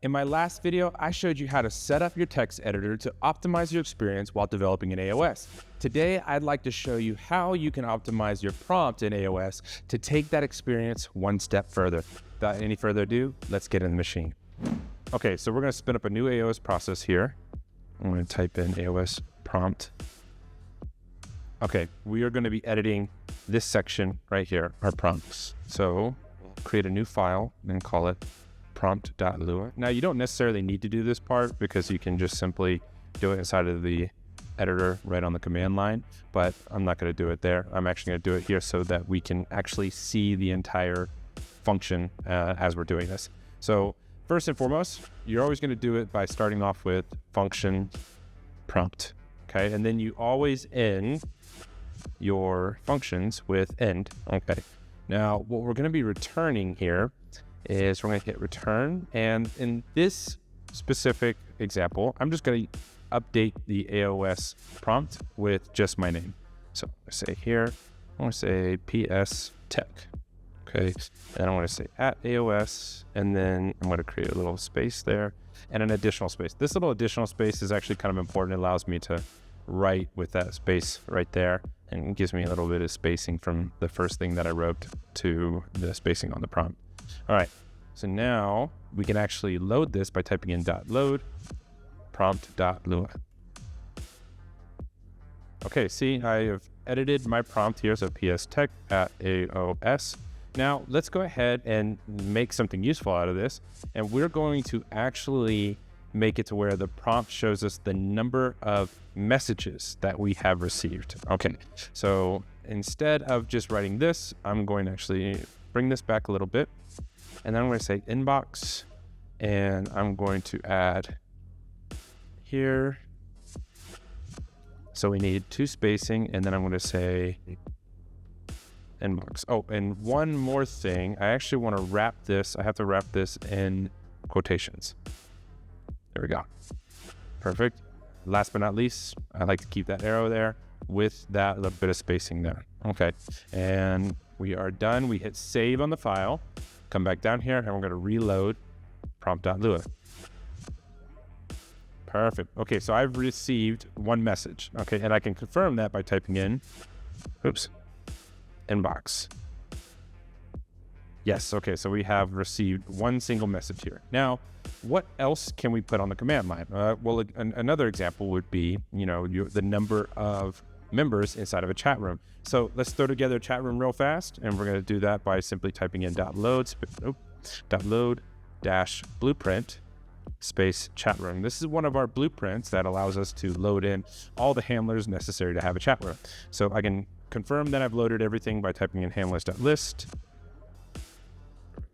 In my last video, I showed you how to set up your text editor to optimize your experience while developing in AOS. Today, I'd like to show you how you can optimize your prompt in AOS to take that experience one step further. Without any further ado, let's get in the machine. Okay, so we're going to spin up a new AOS process here. I'm going to type in AOS prompt. Okay, we are going to be editing this section right here, our prompts. So create a new file and call it prompt.lua. Now you don't necessarily need to do this part because you can just simply do it inside of the editor right on the command line, but I'm not going to do it there. I'm actually going to do it here so that we can actually see the entire function as we're doing this. So first and foremost, you're always going to do it by starting off with function prompt, okay? And then you always end your functions with end, okay? Now, what we're going to be returning here is we're going to hit return. And in this specific example, I'm just going to update the AOS prompt with just my name. So I say here, I want to say PS Tech. Okay. And I want to say at AOS, and then I'm going to create a little space there and an additional space. This little additional space is actually kind of important. It allows me to write with that space right there, and it gives me a little bit of spacing from the first thing that I wrote to the spacing on the prompt. All right, so now we can actually load this by typing in .load prompt.lua. Okay, see, I have edited my prompt here, so PS Tech at AOS. Now let's go ahead and make something useful out of this, and we're going to actually make it to where the prompt shows us the number of messages that we have received. Okay, so instead of just writing this, I'm going to actually bring this back a little bit. And then I'm going to say inbox, and I'm going to add here. So we need 2 spacing, and then I'm going to say inbox. Oh, and one more thing. I actually want to wrap this. I have to wrap this in quotations. There we go. Perfect. Last but not least, I like to keep that arrow there with that little bit of spacing there. Okay. And we are done. We hit save on the file. Come back down here, and we're going to reload prompt.lua. Perfect. Okay, so I've received one message. Okay, and I can confirm that by typing in, inbox. Yes, okay, so we have received one single message here. Now, what else can we put on the command line? Well, another example would be, the number of members inside of a chat room. So let's throw together a chat room real fast, and we're going to do that by simply typing in .load dash blueprint space chat room. This is one of our blueprints that allows us to load in all the handlers necessary to have a chat room. So I can confirm that I've loaded everything by typing in handlers.list.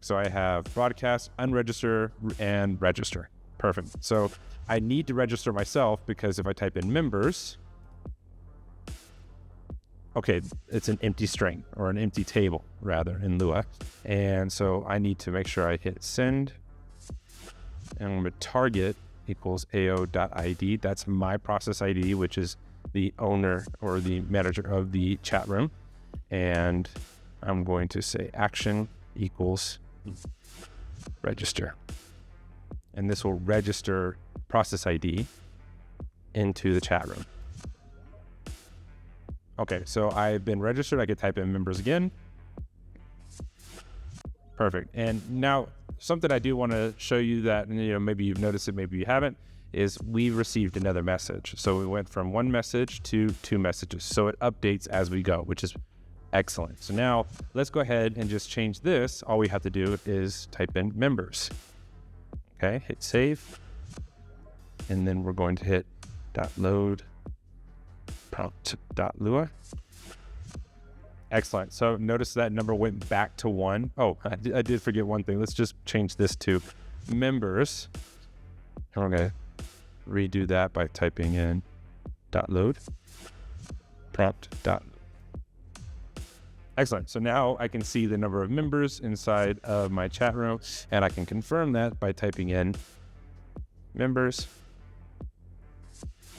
So I have broadcast, unregister, and register. Perfect. So I need to register myself because if I type in members, okay, it's an empty string, or an empty table rather, in Lua. And so I need to make sure I hit send, and I'm going to target equals AO.ID. That's my process ID, which is the owner or the manager of the chat room. And I'm going to say action equals register. And this will register process ID into the chat room. Okay, so I've been registered. I could type in members again. Perfect. And now something I do want to show you that, maybe you've noticed it, maybe you haven't, is we received another message. So we went from 1 message to 2 messages. So it updates as we go, which is excellent. So now let's go ahead and just change this. All we have to do is type in members. Okay, hit save. And then we're going to hit .load prompt.lua. Excellent. So notice that number went back to 1. Oh, I did forget one thing. Let's just change this to members. And we're going to redo that by typing in .load prompt.lua. Excellent. So now I can see the number of members inside of my chat room, and I can confirm that by typing in members.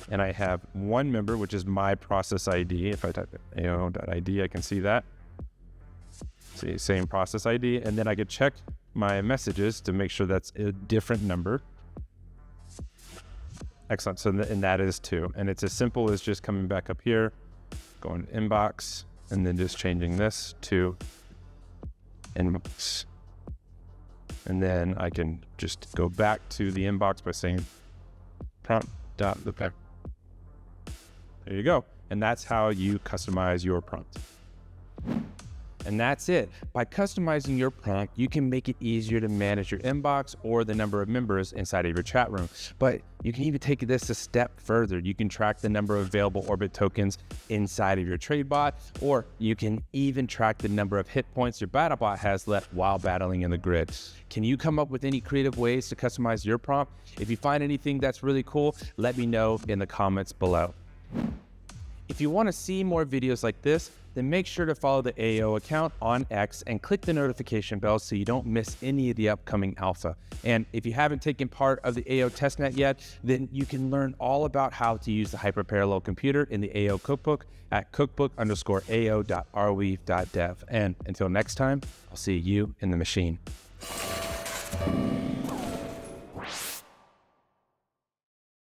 And I have 1 member, which is my process ID. If I type in AO.ID, I can see that. See, same process ID. And then I could check my messages to make sure that's a different number. Excellent. So, and that is 2. And it's as simple as just coming back up here, going to inbox, and then just changing this to inbox. And then I can just go back to the inbox by saying prompt.loopback. There you go. And that's how you customize your prompt. And that's it. By customizing your prompt, you can make it easier to manage your inbox or the number of members inside of your chat room. But you can even take this a step further. You can track the number of available orbit tokens inside of your trade bot, or you can even track the number of hit points your battle bot has left while battling in the grid. Can you come up with any creative ways to customize your prompt? If you find anything that's really cool, let me know in the comments below. If you want to see more videos like this, then make sure to follow the AO account on X and click the notification bell so you don't miss any of the upcoming alpha. And if you haven't taken part of the AO testnet yet, then you can learn all about how to use the hyperparallel computer in the AO cookbook at cookbook_ao.arweave.dev. And until next time, I'll see you in the machine.